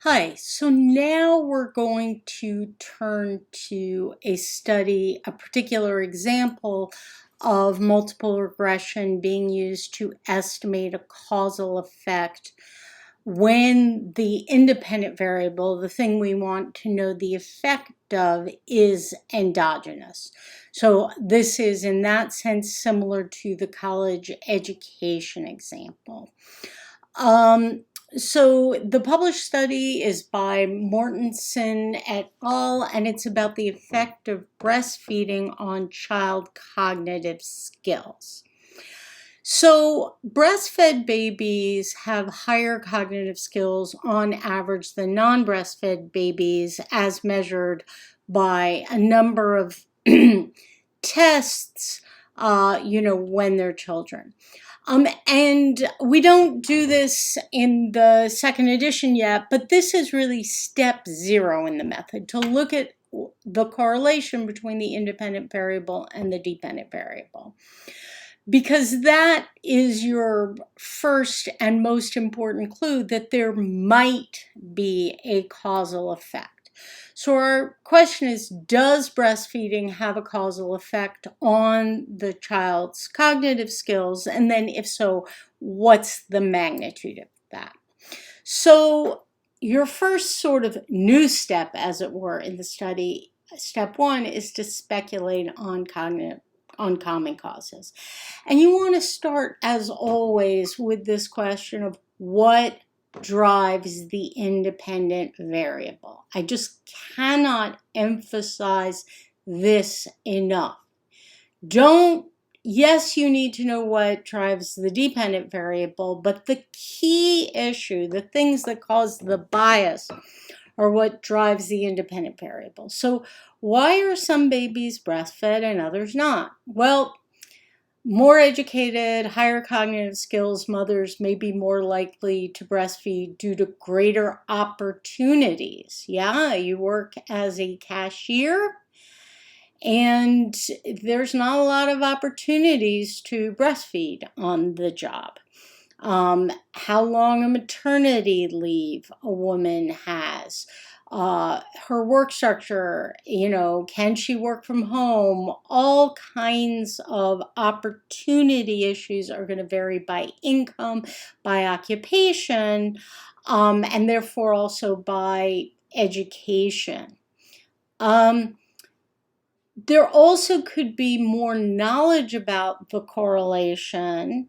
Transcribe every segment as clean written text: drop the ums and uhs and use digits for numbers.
Hi, so now we're going to turn to a particular example of multiple regression being used to estimate a causal effect when the independent variable, the thing we want to know the effect of, is endogenous. So this is in that sense similar to the college education example. So the published study is by Mortensen et al., and it's about the effect of breastfeeding on child cognitive skills. So breastfed babies have higher cognitive skills on average than non-breastfed babies as measured by a number of tests, when they're children. And we don't do this in the second edition yet, but this is really step 0 in the method, to look at the correlation between the independent variable and the dependent variable, because that is your first and most important clue that there might be a causal effect. So our question is, does breastfeeding have a causal effect on the child's cognitive skills? And then if so, what's the magnitude of that? So your first sort of new step, as it were, in the study, step 1, is to speculate on common causes. And you want to start, as always, with this question of what drives the independent variable. I just cannot emphasize this enough. Yes, you need to know what drives the dependent variable, but the key issue, the things that cause the bias, are what drives the independent variable. So why are some babies breastfed and others not? Well, more educated, higher cognitive skills mothers may be more likely to breastfeed due to greater opportunities. Yeah, you work as a cashier, and there's not a lot of opportunities to breastfeed on the job. How long a maternity leave a woman has, her work structure, can she work from home? All kinds of opportunity issues are going to vary by income, by occupation, and therefore also by education. There also could be more knowledge about the correlation,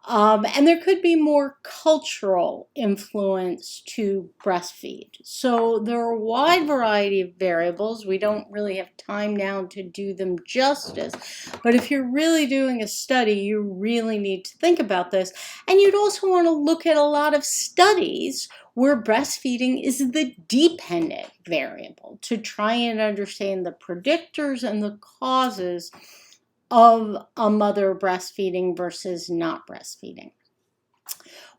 and there could be more cultural influence to breastfeed. So there are a wide variety of variables. We don't really have time now to do them justice. But if you're really doing a study, you really need to think about this. And you'd also want to look at a lot of studies where breastfeeding is the dependent variable to try and understand the predictors and the causes of a mother breastfeeding versus not breastfeeding.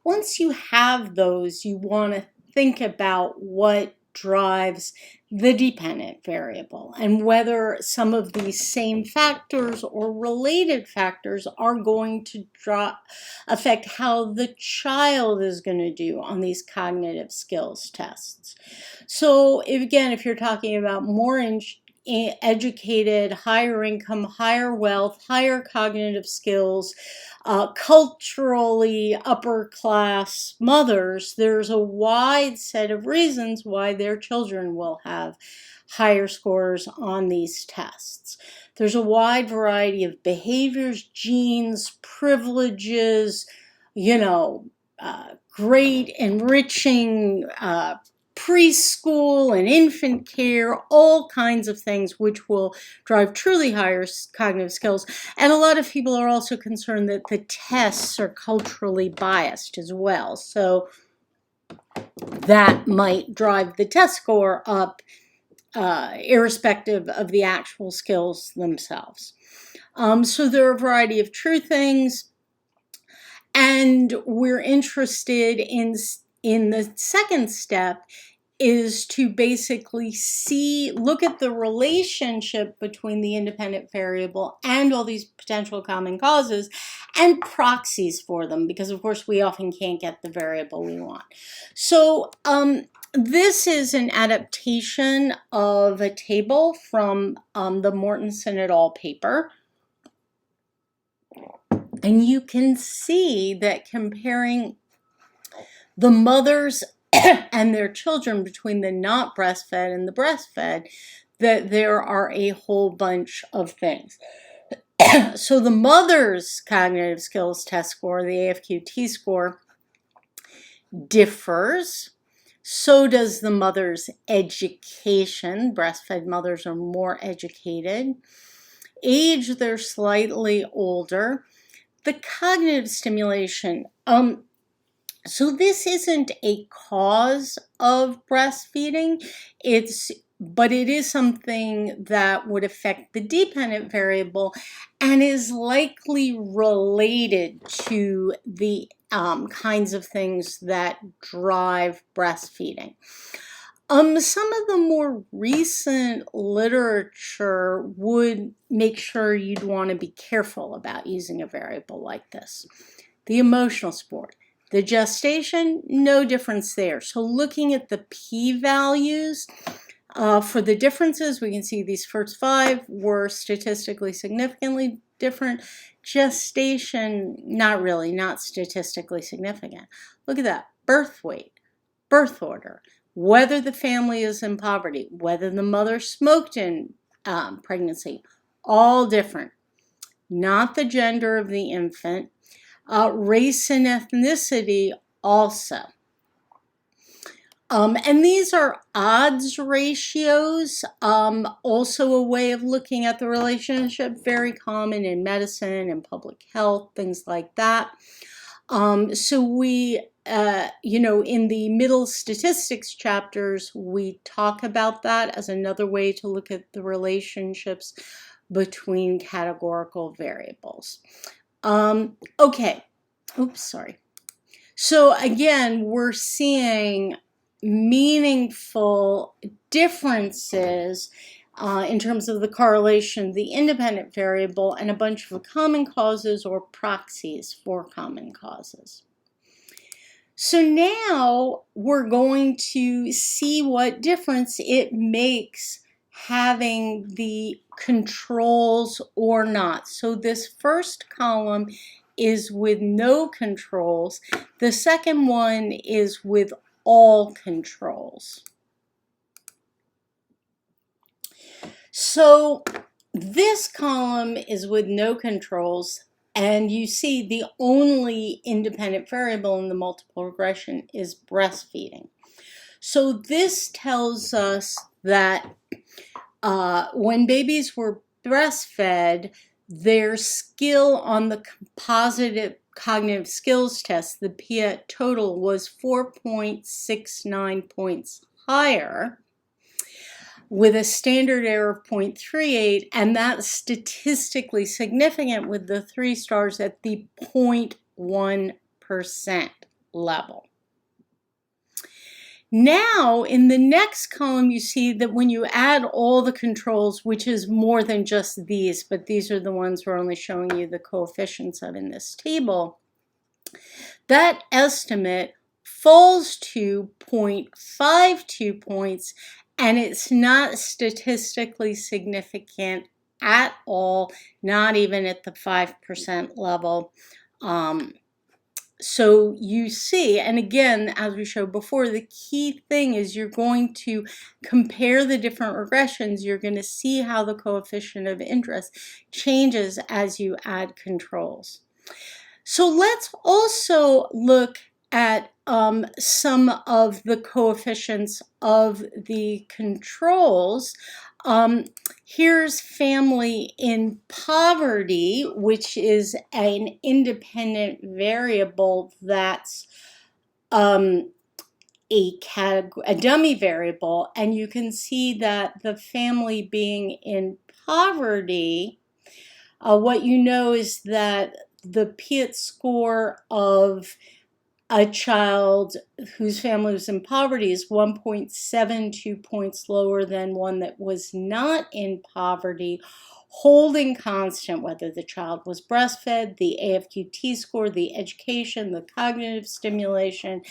Once you have those, you want to think about what drives the dependent variable and whether some of these same factors or related factors are going to affect how the child is going to do on these cognitive skills tests. So if you're talking about more educated, higher income, higher wealth, higher cognitive skills, culturally upper class mothers, there's a wide set of reasons why their children will have higher scores on these tests. There's a wide variety of behaviors, genes, privileges, great enriching preschool and infant care, all kinds of things which will drive truly higher cognitive skills. And a lot of people are also concerned that the tests are culturally biased as well. So that might drive the test score up, irrespective of the actual skills themselves. So there are a variety of true things. And we're interested in the second step is to basically look at the relationship between the independent variable and all these potential common causes and proxies for them, because of course we often can't get the variable we want. So This is an adaptation of a table from the Mortensen et al. Paper. And you can see that comparing the mothers and their children between the not breastfed and the breastfed, that there are a whole bunch of things. So the mother's cognitive skills test score, the AFQ-T score, differs. So does the mother's education. Breastfed mothers are more educated. Age, they're slightly older. The cognitive stimulation. So this isn't a cause of breastfeeding, but it is something that would affect the dependent variable and is likely related to the kinds of things that drive breastfeeding. Some of the more recent literature would make sure you'd want to be careful about using a variable like this. The emotional support. The gestation, no difference there. So looking at the p-values for the differences, we can see these first 5 were statistically significantly different. Gestation, not really, not statistically significant. Look at that. Birth weight, birth order, whether the family is in poverty, whether the mother smoked in pregnancy, all different. Not the gender of the infant. Race and ethnicity also. And these are odds ratios, also a way of looking at the relationship, very common in medicine and public health, things like that. So we, in the middle statistics chapters, we talk about that as another way to look at the relationships between categorical variables. Okay. Oops, sorry. So again, we're seeing meaningful differences in terms of the correlation, the independent variable, and a bunch of common causes or proxies for common causes. So now we're going to see what difference it makes having the controls or not. So this first column is with no controls. The second one is with all controls. So this column is with no controls, and you see the only independent variable in the multiple regression is breastfeeding. So this tells us that when babies were breastfed, their skill on the composite cognitive skills test, the PIAT-total, was 4.69 points higher, with a standard error of 0.38, and that's statistically significant with the 3 stars at the 0.1% level. Now, in the next column, you see that when you add all the controls, which is more than just these, but these are the ones we're only showing you the coefficients of in this table, that estimate falls to 0.52 points, and it's not statistically significant at all, not even at the 5% level. So you see, and again, as we showed before, the key thing is you're going to compare the different regressions. You're going to see how the coefficient of interest changes as you add controls. So let's also look at some of the coefficients of the controls. Here's family in poverty, which is an independent variable that's a dummy variable, and you can see that the family being in poverty, what you know is that the PIAT score of a child whose family was in poverty is 1.72 points lower than one that was not in poverty. holding constant whether the child was breastfed, the AFQT score, the education, the cognitive stimulation,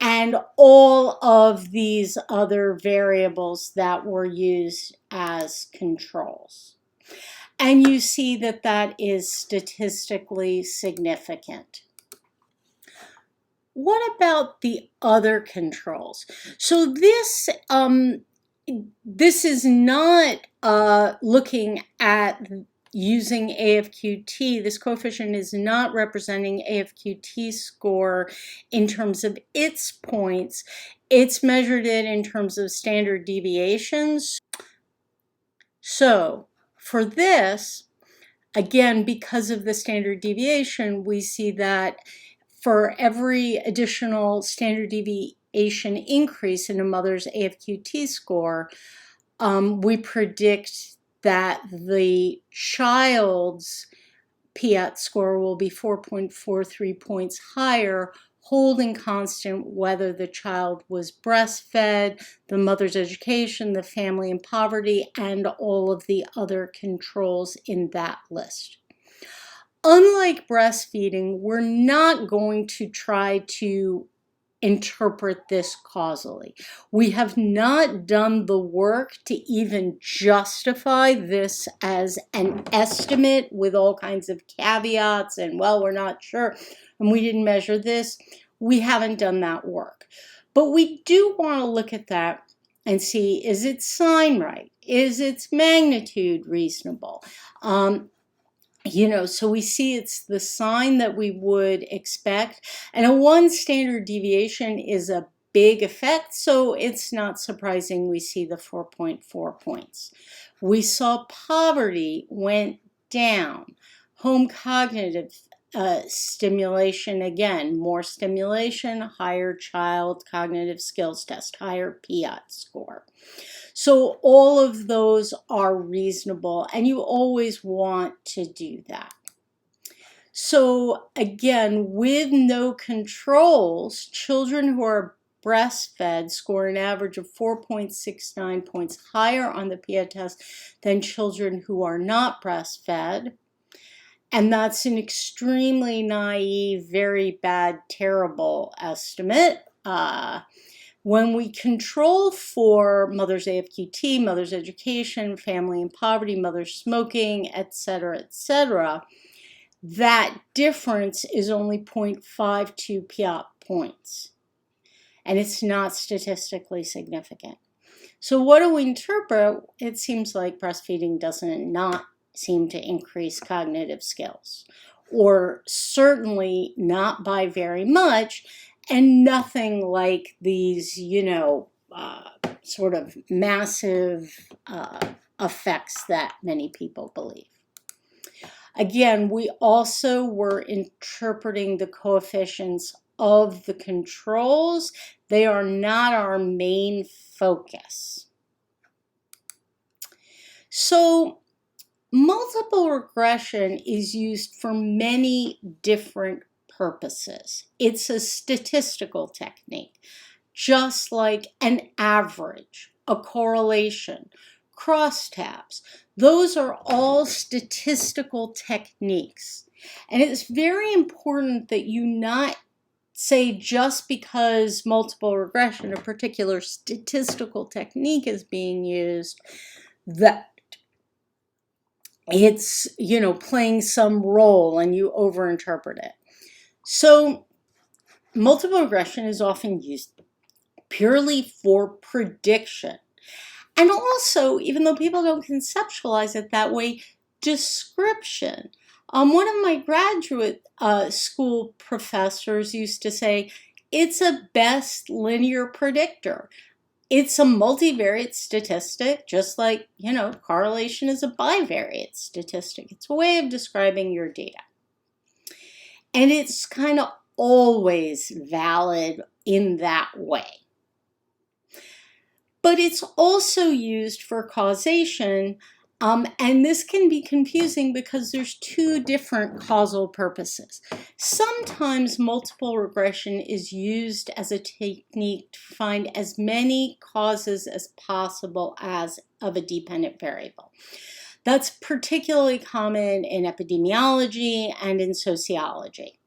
and all of these other variables that were used as controls. And you see that that is statistically significant. What about the other controls? So this is not looking at using AFQT. This coefficient is not representing AFQT score in terms of its points. It's measured it in terms of standard deviations. So for this, again, because of the standard deviation, we see that for every additional standard deviation increase in a mother's AFQT score, we predict that the child's PIAT score will be 4.43 points higher, holding constant whether the child was breastfed, the mother's education, the family in poverty, and all of the other controls in that list. Unlike breastfeeding, we're not going to try to interpret this causally. We have not done the work to even justify this as an estimate with all kinds of caveats and, well, we're not sure and we didn't measure this. We haven't done that work. But we do want to look at that and see, is its sign right? Is its magnitude reasonable? So we see it's the sign that we would expect. And a 1 standard deviation is a big effect, so it's not surprising we see the 4.4 points. We saw poverty went down. Home cognitive stimulation, again, more stimulation, higher child cognitive skills test, higher PIAT score. So all of those are reasonable, and you always want to do that. So again, with no controls, children who are breastfed score an average of 4.69 points higher on the PIAT test than children who are not breastfed. And that's an extremely naive, very bad, terrible estimate. When we control for mother's AFQT, mother's education, family in poverty, mother's smoking, etc., that difference is only 0.52 PIAT points. And it's not statistically significant. So what do we interpret? It seems like breastfeeding doesn't not seem to increase cognitive skills, or certainly not by very much, and nothing like these, sort of massive effects that many people believe. Again, we also were interpreting the coefficients of the controls. They are not our main focus. So multiple regression is used for many different purposes. It's a statistical technique, just like an average, a correlation, crosstabs. Those are all statistical techniques. And it's very important that you not say just because multiple regression, a particular statistical technique is being used, that it's, playing some role and you overinterpret it. So multiple regression is often used purely for prediction. And also, even though people don't conceptualize it that way, description. One of my graduate school professors used to say, it's a best linear predictor. It's a multivariate statistic, just like, correlation is a bivariate statistic. It's a way of describing your data. And it's kind of always valid in that way. But it's also used for causation, and this can be confusing because there's 2 different causal purposes. Sometimes multiple regression is used as a technique to find as many causes as possible of a dependent variable. That's particularly common in epidemiology and in sociology.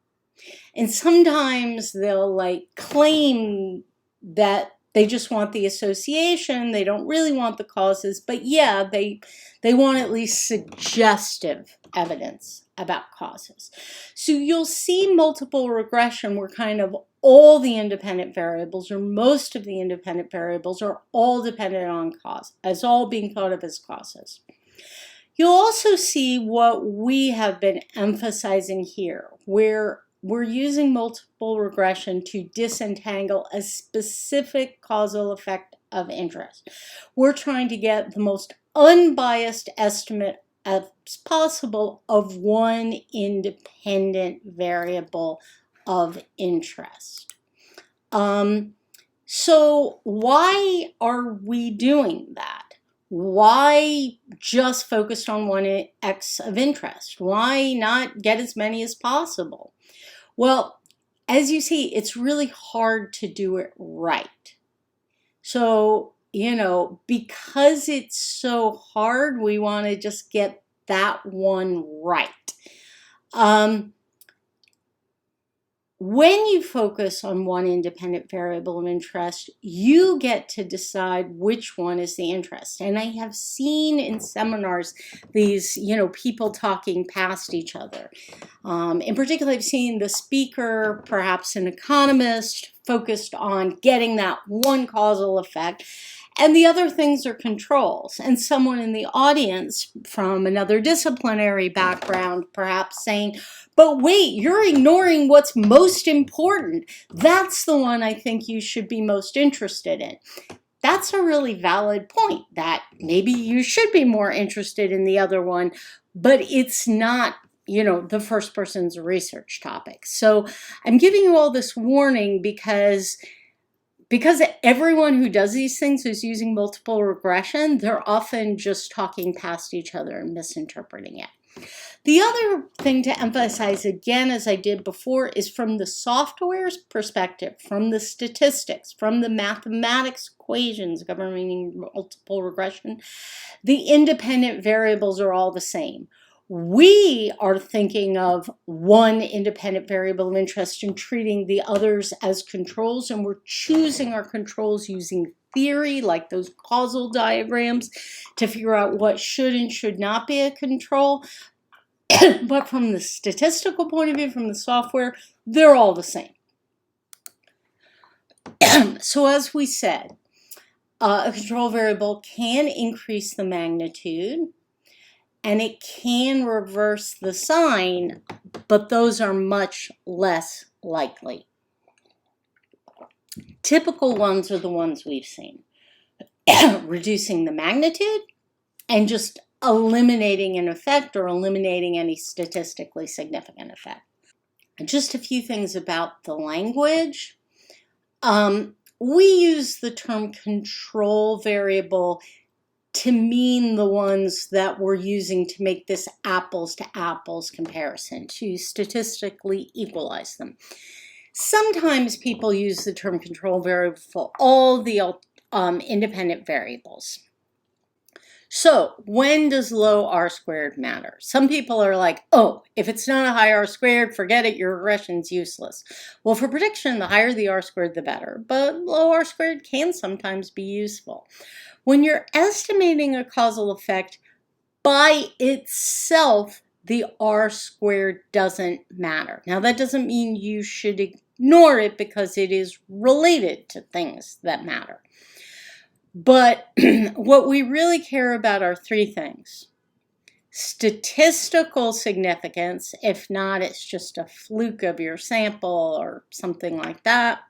And sometimes they'll like claim that they just want the association, they don't really want the causes, but yeah, they want at least suggestive evidence about causes. So you'll see multiple regression where kind of all the independent variables or most of the independent variables are all dependent on cause, as all being thought of as causes. You'll also see what we have been emphasizing here, where we're using multiple regression to disentangle a specific causal effect of interest. We're trying to get the most unbiased estimate as possible of one independent variable of interest. So why are we doing that? Why just focus on one X of interest? Why not get as many as possible? Well, as you see, it's really hard to do it right. So, because it's so hard, we want to just get that one right. When you focus on one independent variable of interest, you get to decide which one is the interest. And I have seen in seminars these, people talking past each other. In particular, I've seen the speaker, perhaps an economist, focused on getting that one causal effect. And the other things are controls. And someone in the audience from another disciplinary background perhaps saying, but wait, you're ignoring what's most important. That's the one I think you should be most interested in. That's a really valid point, that maybe you should be more interested in the other one, but it's not, the first person's research topic. So I'm giving you all this warning because everyone who does these things is using multiple regression. They're often just talking past each other and misinterpreting it. The other thing to emphasize, again, as I did before, is from the software's perspective, from the statistics, from the mathematics equations governing multiple regression, the independent variables are all the same. We are thinking of one independent variable of interest and treating the others as controls, and we're choosing our controls using theory, like those causal diagrams, to figure out what should and should not be a control. But from the statistical point of view, from the software, they're all the same. So as we said, a control variable can increase the magnitude, and it can reverse the sign, but those are much less likely. Typical ones are the ones we've seen. Reducing the magnitude and just eliminating an effect or eliminating any statistically significant effect. Just a few things about the language. We use the term control variable to mean the ones that we're using to make this apples to apples comparison, to statistically equalize them. Sometimes people use the term control variable for all the independent variables. So when does low R squared matter? Some people are like, oh, if it's not a high R squared, forget it, your regression's useless. Well, for prediction, the higher the R squared, the better, but low R squared can sometimes be useful. When you're estimating a causal effect, by itself, the R squared doesn't matter. Now, that doesn't mean you should ignore it because it is related to things that matter. But what we really care about are three things. Statistical significance, if not, it's just a fluke of your sample or something like that.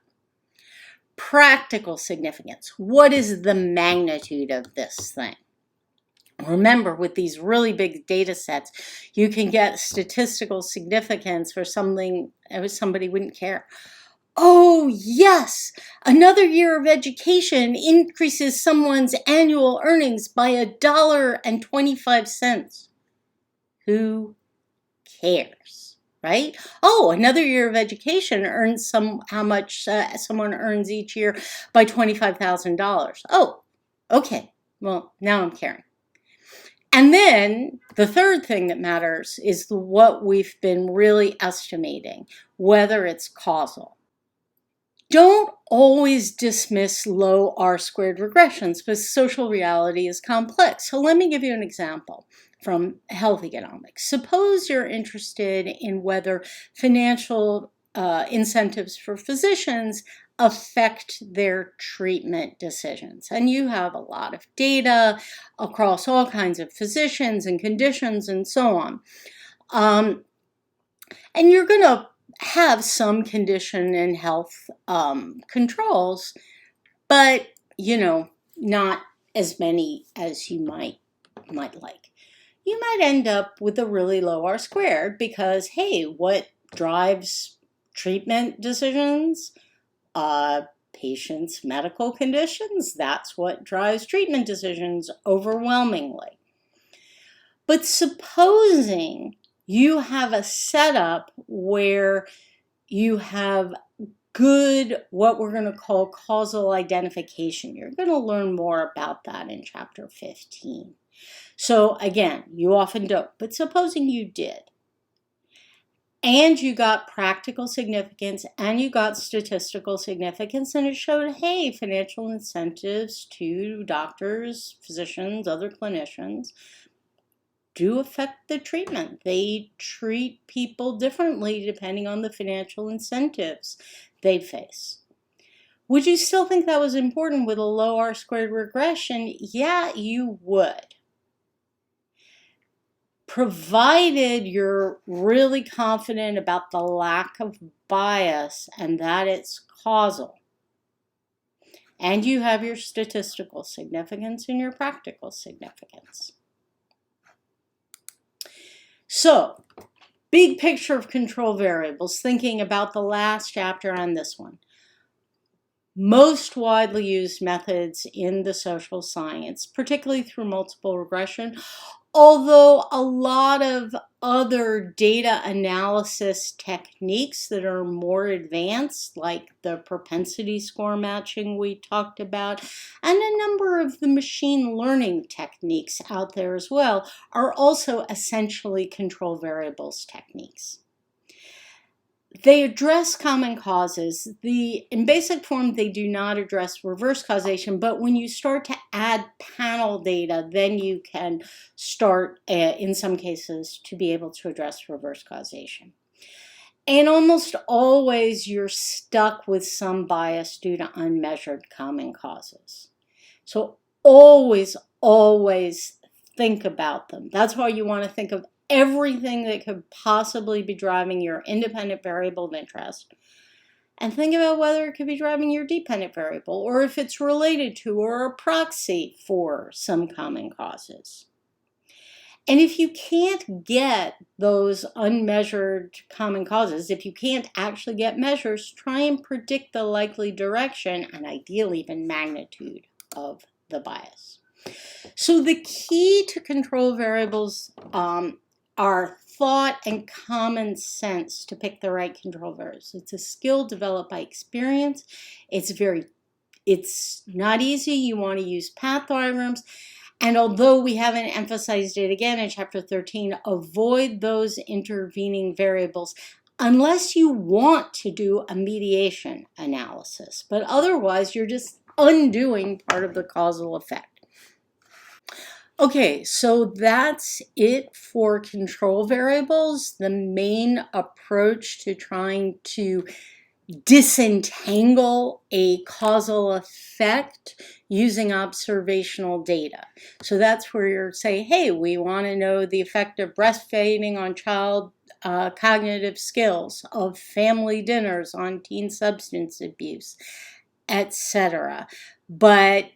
Practical significance. What is the magnitude of this thing? Remember, with these really big data sets, you can get statistical significance for something somebody wouldn't care. Oh, yes, another year of education increases someone's annual earnings by $1.25. Who cares, right? Oh, another year of education earns how much someone earns each year by $25,000. Oh, okay, well, now I'm caring. And then the third thing that matters is what we've been really estimating, whether it's causal. Don't always dismiss low R-squared regressions because social reality is complex. So let me give you an example from health economics. Suppose you're interested in whether financial incentives for physicians affect their treatment decisions. And you have a lot of data across all kinds of physicians and conditions and so on. And you're going to have some condition and health controls, but, not as many as you might like. You might end up with a really low R-squared because, hey, what drives treatment decisions? Patients' medical conditions. That's what drives treatment decisions overwhelmingly. But supposing you have a setup where you have good, what we're going to call causal identification. You're going to learn more about that in chapter 15. So again, you often don't, but supposing you did, and you got practical significance and you got statistical significance, and it showed, hey, financial incentives to doctors, physicians, other clinicians do affect the treatment. They treat people differently depending on the financial incentives they face. Would you still think that was important with a low R-squared regression? Yeah, you would. Provided you're really confident about the lack of bias and that it's causal. And you have your statistical significance and your practical significance. So, big picture of control variables, thinking about the last chapter on this one. Most widely used methods in the social science, particularly through multiple regression, although a lot of other data analysis techniques that are more advanced, like the propensity score matching we talked about, and a number of the machine learning techniques out there as well, are also essentially control variables techniques. They address common causes. In basic form, they do not address reverse causation, but when you start to add panel data, then you can start, in some cases, to be able to address reverse causation. And almost always, you're stuck with some bias due to unmeasured common causes. So always, always think about them. That's why you want to think of everything that could possibly be driving your independent variable of interest, and think about whether it could be driving your dependent variable, or if it's related to or a proxy for some common causes. And if you can't get those unmeasured common causes, if you can't actually get measures, try and predict the likely direction and ideally even magnitude of the bias. So the key to control variables are thought and common sense to pick the right control variables. It's a skill developed by experience. It's not easy. You want to use path diagrams. And although we haven't emphasized it again in chapter 13, avoid those intervening variables unless you want to do a mediation analysis. But otherwise, you're just undoing part of the causal effect. Okay, so that's it for control variables. The main approach to trying to disentangle a causal effect using observational data. So that's where you're saying, hey, we want to know the effect of breastfeeding on child cognitive skills, of family dinners on teen substance abuse, etc. But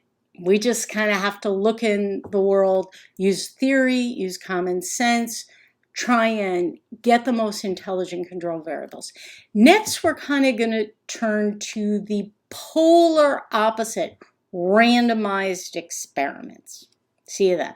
we just kind of have to look in the world, use theory, use common sense, try and get the most intelligent control variables. Next, we're kind of going to turn to the polar opposite, randomized experiments. See you then.